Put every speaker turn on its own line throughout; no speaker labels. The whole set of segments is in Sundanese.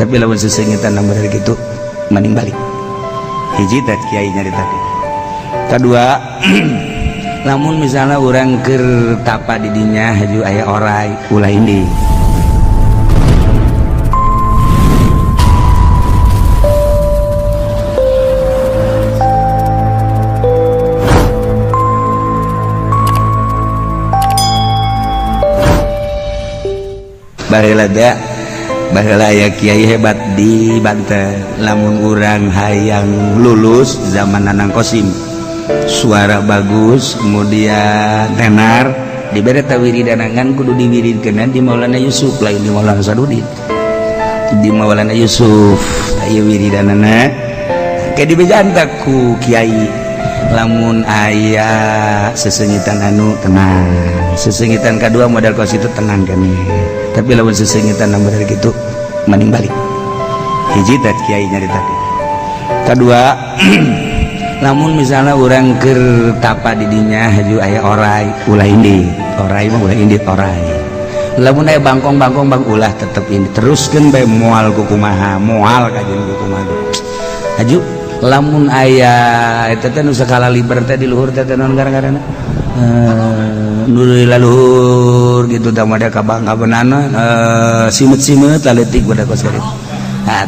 tapi lawan sesengitan nomor gitu mending balik hiji teh kiai nyaritakeun. Kedua lamun misalnya orang keur tapa di dinya haju aya orai ulah indi baheula aya kiai hebat di Banten lamun urang hayang lulus zaman Nanang Kosim suara bagus kemudian tenar dibere wiridanangan kudu diwiridkeun di Maulana Yusuf lain di Maulana Sadudin di Maulana Yusuf aya wiridanana ke dibejanta ku kiai lamun aya sesengitan anu tenang sesengitan kedua modal kos itu tenang kan tapi lamun sesengitan nomor gitu mending balik hiji teh kiai nyaritakeun. Kedua lamun misalnya orang keur tapa di dinya haju aya orai ulah indi orai mah ulah indi orai lamun aya bangkong-bangkong bang ulah tetep indi teruskeun bae moal kumaha moal kajeun kumaha haju lamun aya eta teh nu sakala liber teh di luhur teh naon gara-garana nurul laluhur gitu da mada ka bangkabeunana simet-simet laletik budak kos karit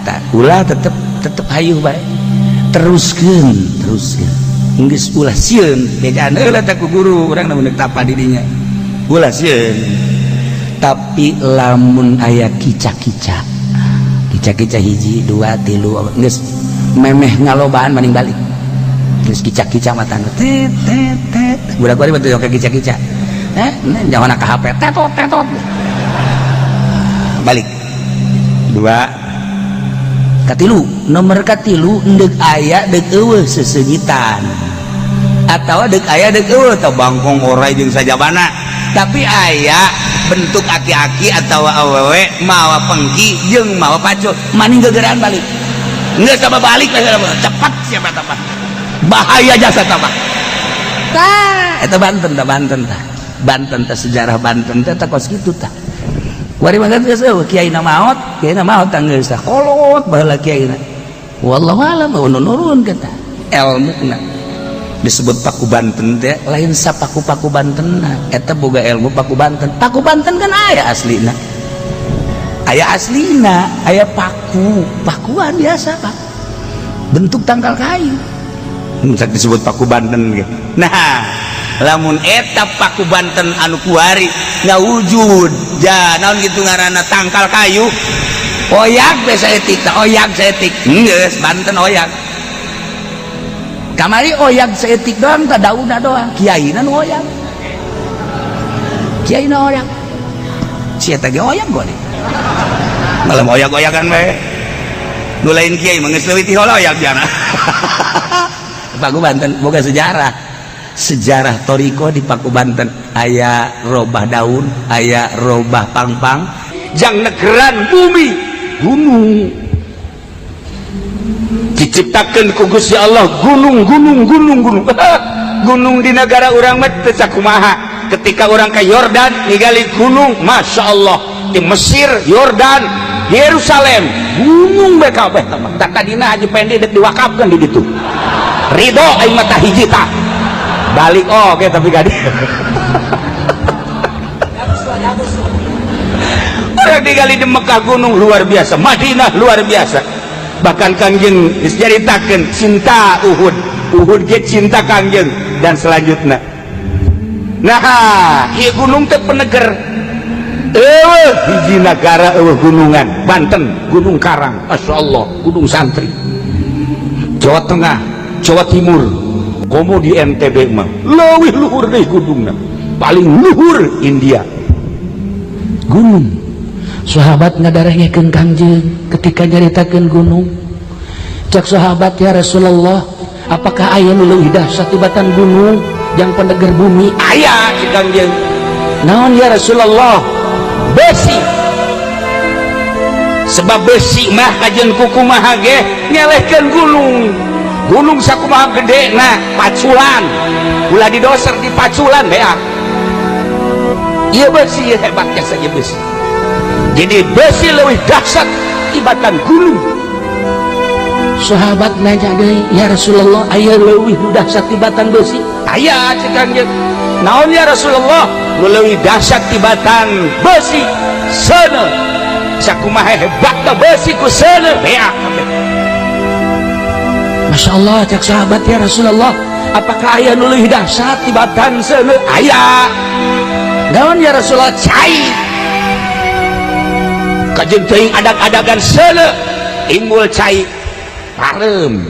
tah ulah tetep hayuh bae teruskeun geus ulah sieun bejaan heula teh ku guru urang namun tapa di dinya ulah sieun. Tapi lamun aya kica-kica hiji dua tilu geus memeh ngalobaan mending balik geus kica-kica mah tanda tet budak bari batu ke kica-kica jangan ka HP tetot balik. Dua katilu nomor katilu endeg aya deg eueuh sesengitan atau deg aya deg eueuh teu bangkong orai jeung sajabana tapi aya bentuk aki-aki atau awewe mawa pengki jeung mawa pacul maning gegeran balik geus sama balik cepat siapa tepat bahaya jasa tepat tah eta Banten teh sejarah Banten teh kos kitu tah wari mangga geus eueuh kiaina maot tah geus kolot baheula kiaina wallahu alam nurun kata ilmuna disebut Paku Banten teh lain sapaku-paku Bantenna eta boga ilmu Paku Banten kan aya aslina aya pakuan biasa Pak bentuk tangkal kayu misalnya disebut Paku Banten gitu. Nah lamun eta Paku Banten anu kuari ngawujud naon gitu ngaranna tangkal kayu oyak saeutik geus Banten oyak kamari oyak saeutik doang tah daunna doang kiaina nu oyak si eta ge oyak goni malam oyak-oyakan bae nu lain kiai mah geus leuwih ti heula oyak jana Paku Banten boga sejarah toriko di Paku Banten aya robah daun aya robah pangpang jang negeran bumi gunung diciptakeun ku Gusti Allah gunung gunung di negara urang mah teu sakumaha ketika urang ka Yordan ningali gunung Masya Allah di Mesir Yordan Yerusalem gunung bae kabeh tah tadina Haji Pendi dek diwakafkeun di ditu ridho aing mah tah hiji tah balik oke tapi gadi orang digali di Mekah gunung luar biasa Madinah luar biasa bahkan Kangjeng diceritakeun cinta Uhud ge cinta Kangjeng dan selanjutnya nah ieu gunung teh peneger hiji negara gunungan Banten Gunung Karang Masya Allah gunung santri Jawa Tengah Jawa Timur komo di NTB mah leuwih luhur deui gunungna paling luhur India gunung sahabat ngadarengkeun Kangjeng ketika nyaritakeun gunung cak sahabat ya Rasulullah apakah aya nu leuwih dahsyat tibatan gunung yang pendeger bumi aya si Kangjeng naon ya Rasulullah besi sebab besi mah kajen kukumaha ge nyelehkeun gunung sakumaha gede nah paculan ulah didoser di paculan beak iya besi hebatnya saja besi jadi besi lebih dahsyat tibatan gunung. Sahabat nanya deui, ya Rasulullah, aya leuwih dahsyat tibatan besi? Aya cek Kangjeng. Naon ya Rasulullah? Leuwih dahsyat tibatan besi seuneu. Sakumaha hebatna besi ku seuneu beak kabeh. Masya Allah cek sahabat, ya Rasulullah, apakah aya nu leuwih dahsyat tibatan seuneu? Aya. Naon ya Rasulullah? Cai. Kajeun teuing adag-adagan seuneu imbul cai parem.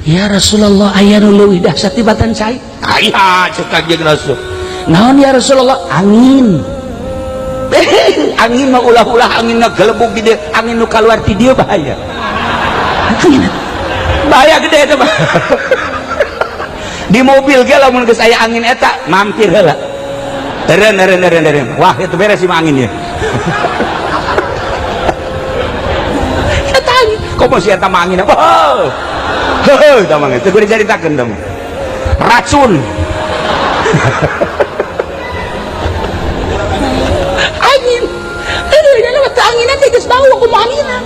Ya Rasulullah, aya nu leuwih dahsyat tibatan cai? Aya cek Kangjeng Rasul. Naon ya Rasulullah? Angin. Angin mah ulah-ulah angin na gelebuk di dieu, angin nu kaluar ti dieu bahaya. Bahaya gede eta mah. Di mobil ge lamun geus aya angin eta mampir heula. Eureun. Wah, itu beres si angin ya. Komo si eta mah angin apa? Heuh, tah mah teu kudu dicaritakeun tah mah. Racun. Angin. Aduh, angin teh geus bau kumaha angina.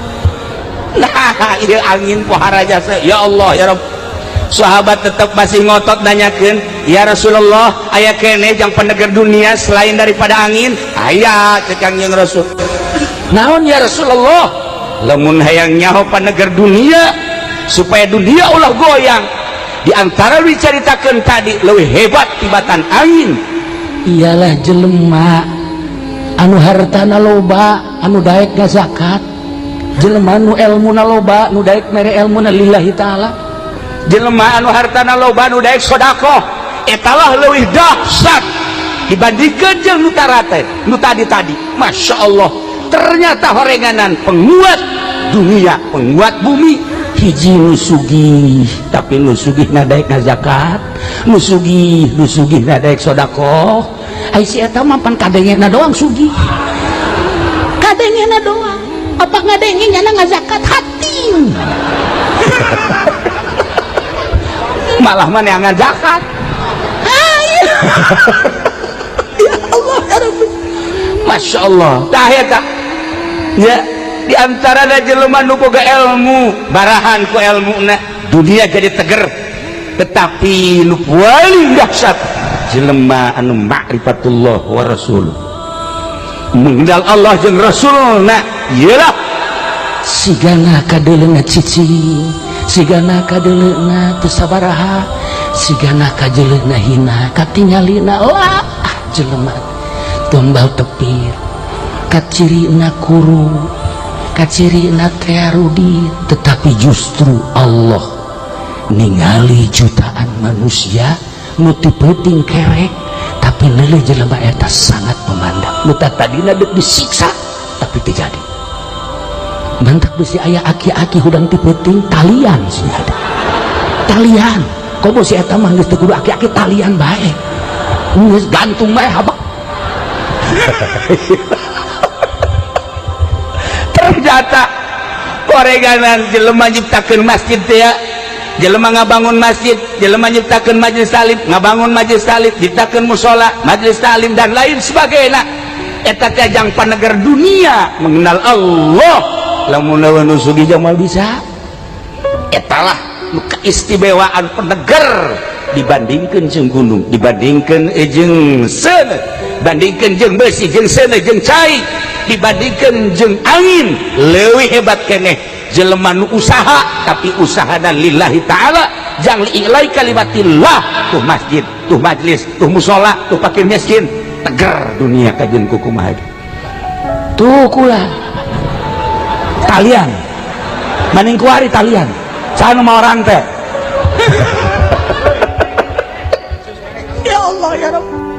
Nah, ieu angin pohara jasa. Ya Allah, ya Rabb. Sahabat tetap masih ngotot nanyakeun, ya Rasulullah, aya keneh jang pendegar dunia selain daripada angin? Aya cek Kangjeng Rasul. Naon ya Rasulullah? Lamun hayang nyaho panegar dunia supaya dunia ulah goyang, di antara dicaritakeun tadi leuwih hebat tibatan angin ialah jelema anu hartana loba anu daek ngazakat, jelema anu elmuna loba nu daek mere elmuna lillahi taala, jelema anu hartana loba nu daek sedekah, etalah leuwih dahsyat dibandingkeun jeung nu tarate nu tadi-tadi. Masya Allah, ternyata horenganan penguat dunia, penguat bumi. Hiji nu sugih, tapi nu sugih na daek ngazakat, nu sugih na daek sedekah. Ai si eta mah pan kadengena doang sugih. Kadengena doang. Apa ngadengenya na ngazakat hati. Malah mana yang ngazakat. Ya Allah, ya Rabbi. Masya Allah. Tah eta. Ya, di antara jelema nu boga ilmu, barahan ku ilmuna dunia jadi teger. Tetapi nu paling dahsyat jelema anu ma'rifatullah wa rasuluh, mengenal Allah jeung rasulna, iyalah sigana kadeleuna cicing, sigana kadeleuna teu sabaraha, sigana kajeleuna hina katingalina. Wah, jelema tumbal tepir, kacirina kuru, kacirina tearudi, tetapi justru Allah ningali jutaan manusia nu teu peuting kerek, tapi leuleuh jelema eta sangat memandang. Nu tadina deuk disiksa tapi teu jadi. Bantak besi aya aki-aki hudang teu peuting talian sih ada. Talian. Komo si eta mah geus teu kudu aki-aki talian bae. Geus gantung bae habak. Ternyata koreganan jelema nyiptakeun masjid teh ya, jelema ngabangun masjid, jelema nyiptakeun majelis talim, ngabangun majelis talim, nyiptakeun mushola, majelis talim dan lain sebagainya. Eta teh jang panegar dunia mengenal Allah. Lamun nu sugih jamal bisa. Etalah nu keistimewaan panegar dibandingkeun jeung gunung, dibandingkeun jeung seuneu, bandingkeun jeung besi jeung seuneu jeung cai, dibandingkeun jeung angin, leuwih hebat keneh jelema nu usaha tapi usahana lillahi taala, jang li'ilai kalimatillah, tuh masjid, tuh majlis, tuh mushola, tuh pakir miskin, teger dunia kajeun kumaha. Tuh kula talian maning kuari talian sana mau orang teh. Ya Allah ya Rabb.